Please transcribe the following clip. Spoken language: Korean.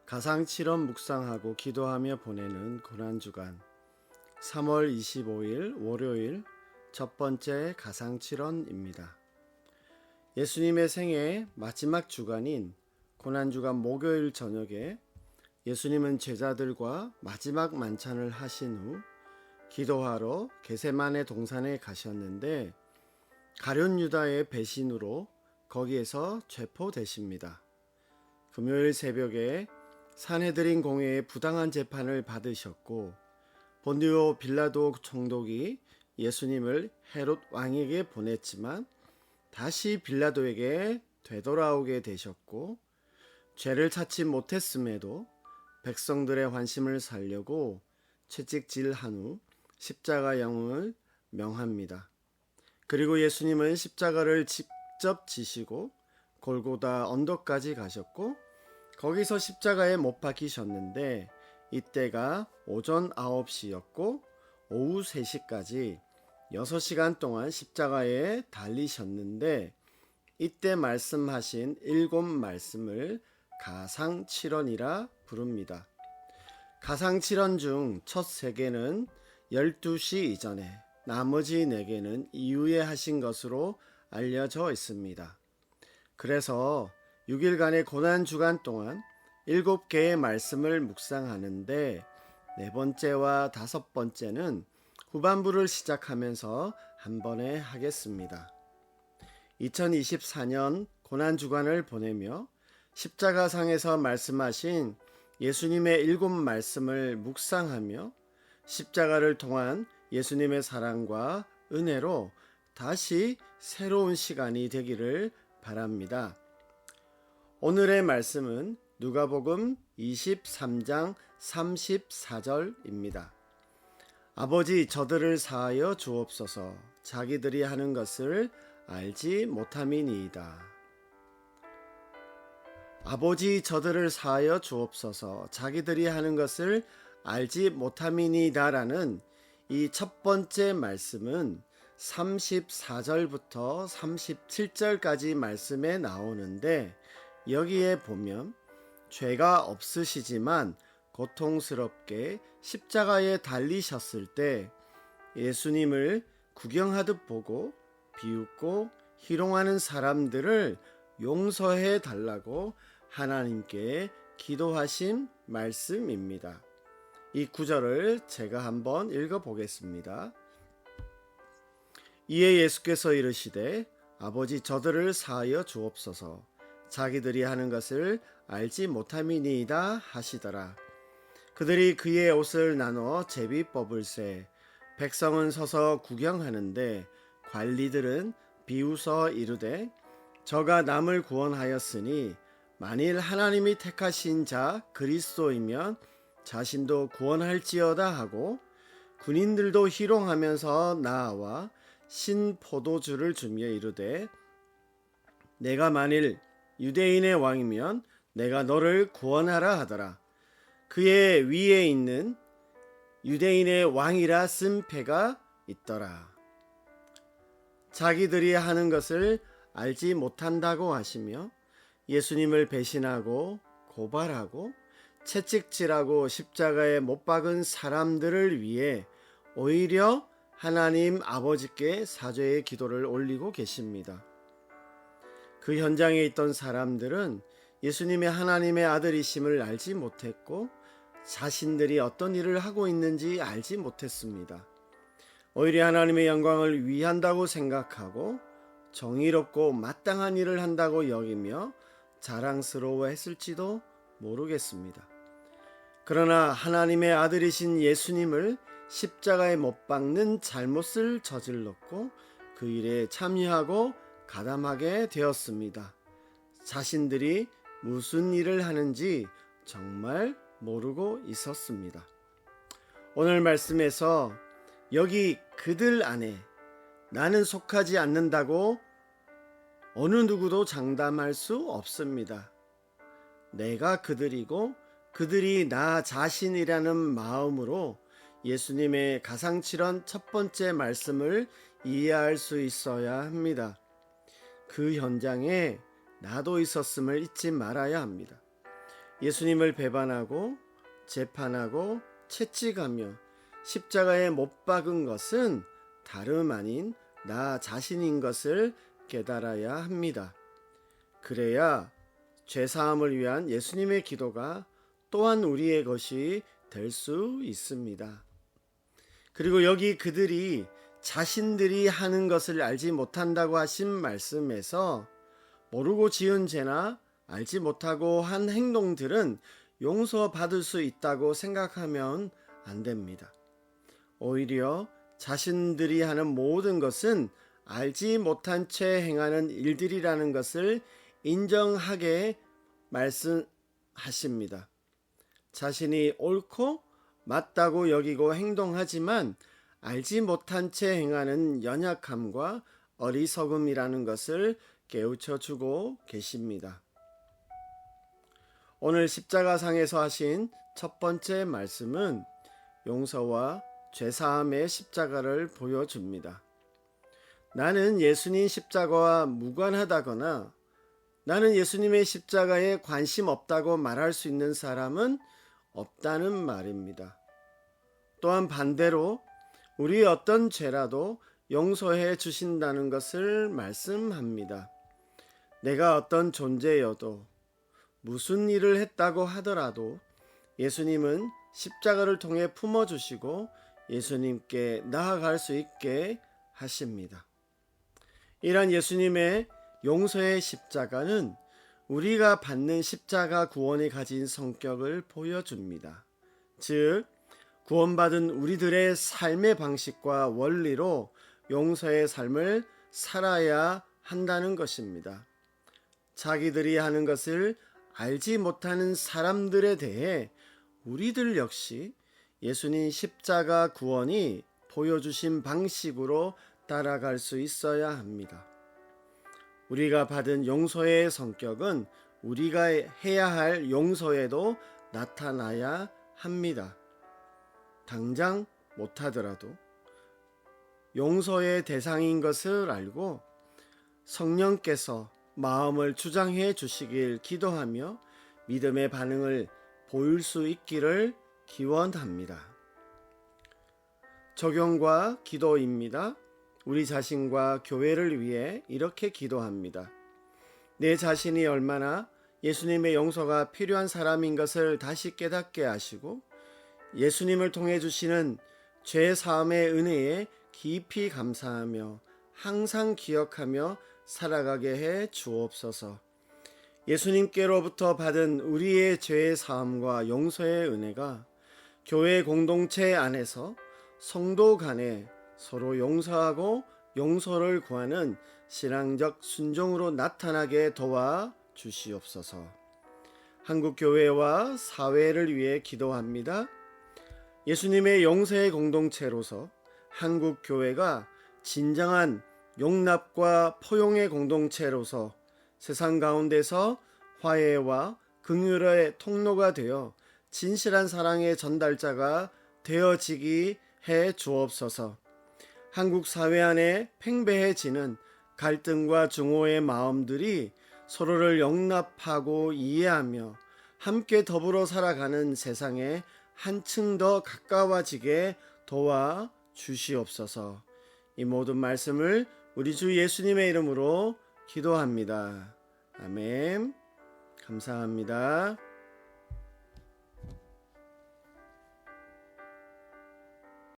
가상칠언 묵상하고 기도하며 보내는 고난주간 3월 25일 월요일 첫 번째 가상칠언입니다. 예수님의 생애 마지막 주간인 고난주간 목요일 저녁에 예수님은 제자들과 마지막 만찬을 하신 후 기도하러 게세마네 동산에 가셨는데 가룟 유다의 배신으로 거기에서 체포되십니다. 금요일 새벽에 산헤드린 공회의 부당한 재판을 받으셨고 본디오 빌라도 총독이 예수님을 헤롯 왕에게 보냈지만 다시 빌라도에게 되돌아오게 되셨고 죄를 찾지 못했음에도 백성들의 환심을 살려고 채찍질한 후 십자가 영을 명합니다. 그리고 예수님은 십자가를 직접 지시고 골고다 언덕까지 가셨고 거기서 십자가에 못 박히셨는데 이때가 오전 9시였고 오후 3시까지 6시간 동안 십자가에 달리셨는데 이때 말씀하신 7말씀을 가상칠언이라 부릅니다. 가상칠언 중 첫 3개는 12시 이전에 나머지 4개는 이후에 하신 것으로 알려져 있습니다. 그래서 6일간의 고난주간 동안 7개의 말씀을 묵상하는데 4번째와 5번째는 후반부를 시작하면서 한 번에 하겠습니다. 2024년 고난주간을 보내며 십자가상에서 말씀하신 예수님의 7말씀을 묵상하며 십자가를 통한 예수님의 사랑과 은혜로 다시 새로운 시간이 되기를 바랍니다. 오늘의 말씀은 누가복음 23장 34절입니다. 아버지 저들을 사하여 주옵소서 자기들이 하는 것을 알지 못함이니이다. 아버지 저들을 사하여 주옵소서 자기들이 하는 것을 알지 못함이니이다라는 이 첫 번째 말씀은 34절부터 37절까지 말씀에 나오는데 여기에 보면 죄가 없으시지만 고통스럽게 십자가에 달리셨을 때 예수님을 구경하듯 보고 비웃고 희롱하는 사람들을 용서해 달라고 하나님께 기도하신 말씀입니다. 이 구절을 제가 한번 읽어보겠습니다. 이에 예수께서 이르시되 아버지 저들을 사하여 주옵소서 자기들이 하는 것을 알지 못함이니이다 하시더라. 그들이 그의 옷을 나눠 제비 뽑을새 백성은 서서 구경하는데 관리들은 비웃어 이르되 저가 남을 구원하였으니 만일 하나님이 택하신 자 그리스도이면 자신도 구원할지어다 하고 군인들도 희롱하면서 나아와 신 포도주를 주며 이르되 내가 만일 유대인의 왕이면 내가 너를 구원하라 하더라. 그의 위에 있는 유대인의 왕이라 쓴 패가 있더라. 자기들이 하는 것을 알지 못한다고 하시며 예수님을 배신하고 고발하고 채찍질하고 십자가에 못 박은 사람들을 위해 오히려 하나님 아버지께 사죄의 기도를 올리고 계십니다. 그 현장에 있던 사람들은 예수님의 하나님의 아들이심을 알지 못했고 자신들이 어떤 일을 하고 있는지 알지 못했습니다. 오히려 하나님의 영광을 위한다고 생각하고 정의롭고 마땅한 일을 한다고 여기며 자랑스러워했을지도 모르겠습니다. 그러나 하나님의 아들이신 예수님을 십자가에 못 박는 잘못을 저질렀고 그 일에 참여하고 가담하게 되었습니다. 자신들이 무슨 일을 하는지 정말 모르고 있었습니다. 오늘 말씀에서 여기 그들 안에 나는 속하지 않는다고 어느 누구도 장담할 수 없습니다. 내가 그들이고 그들이 나 자신이라는 마음으로 예수님의 가상칠언 첫 번째 말씀을 이해할 수 있어야 합니다. 그 현장에 나도 있었음을 잊지 말아야 합니다. 예수님을 배반하고 재판하고 채찍하며 십자가에 못 박은 것은 다름 아닌 나 자신인 것을 깨달아야 합니다. 그래야 죄사함을 위한 예수님의 기도가 또한 우리의 것이 될 수 있습니다. 그리고 여기 그들이 자신들이 하는 것을 알지 못한다고 하신 말씀에서 모르고 지은 죄나 알지 못하고 한 행동들은 용서받을 수 있다고 생각하면 안 됩니다. 오히려 자신들이 하는 모든 것은 알지 못한 채 행하는 일들이라는 것을 인정하게 말씀하십니다. 자신이 옳고 맞다고 여기고 행동하지만 알지 못한 채 행하는 연약함과 어리석음이라는 것을 깨우쳐 주고 계십니다. 오늘 십자가상에서 하신 첫 번째 말씀은 용서와 죄사함의 십자가를 보여줍니다. 나는 예수님 십자가와 무관하다거나 나는 예수님의 십자가에 관심 없다고 말할 수 있는 사람은 없다는 말입니다. 또한 반대로 우리 어떤 죄라도 용서해 주신다는 것을 말씀합니다. 내가 어떤 존재여도 무슨 일을 했다고 하더라도 예수님은 십자가를 통해 품어주시고 예수님께 나아갈 수 있게 하십니다. 이런 예수님의 용서의 십자가는 우리가 받는 십자가 구원이 가진 성격을 보여줍니다. 즉, 구원받은 우리들의 삶의 방식과 원리로 용서의 삶을 살아야 한다는 것입니다. 자기들이 하는 것을 알지 못하는 사람들에 대해 우리들 역시 예수님 십자가 구원이 보여주신 방식으로 따라갈 수 있어야 합니다. 우리가 받은 용서의 성격은 우리가 해야 할 용서에도 나타나야 합니다. 당장 못하더라도 용서의 대상인 것을 알고 성령께서 마음을 주장해 주시길 기도하며 믿음의 반응을 보일 수 있기를 기원합니다. 적용과 기도입니다. 우리 자신과 교회를 위해 이렇게 기도합니다. 내 자신이 얼마나 예수님의 용서가 필요한 사람인 것을 다시 깨닫게 하시고 예수님을 통해 주시는 죄 사함의 은혜에 깊이 감사하며 항상 기억하며 살아가게 해 주옵소서. 예수님께로부터 받은 우리의 죄 사함과 용서의 은혜가 교회 공동체 안에서 성도 간에 서로 용서하고 용서를 구하는 신앙적 순종으로 나타나게 도와 주시옵소서. 한국교회와 사회를 위해 기도합니다. 예수님의 용서의 공동체로서 한국교회가 진정한 용납과 포용의 공동체로서 세상 가운데서 화해와 긍휼의 통로가 되어 진실한 사랑의 전달자가 되어지기 해 주옵소서. 한국 사회 안에 팽배해지는 갈등과 증오의 마음들이 서로를 용납하고 이해하며 함께 더불어 살아가는 세상에 한층 더 가까워지게 도와 주시옵소서. 이 모든 말씀을 우리 주 예수님의 이름으로 기도합니다. 아멘. 감사합니다.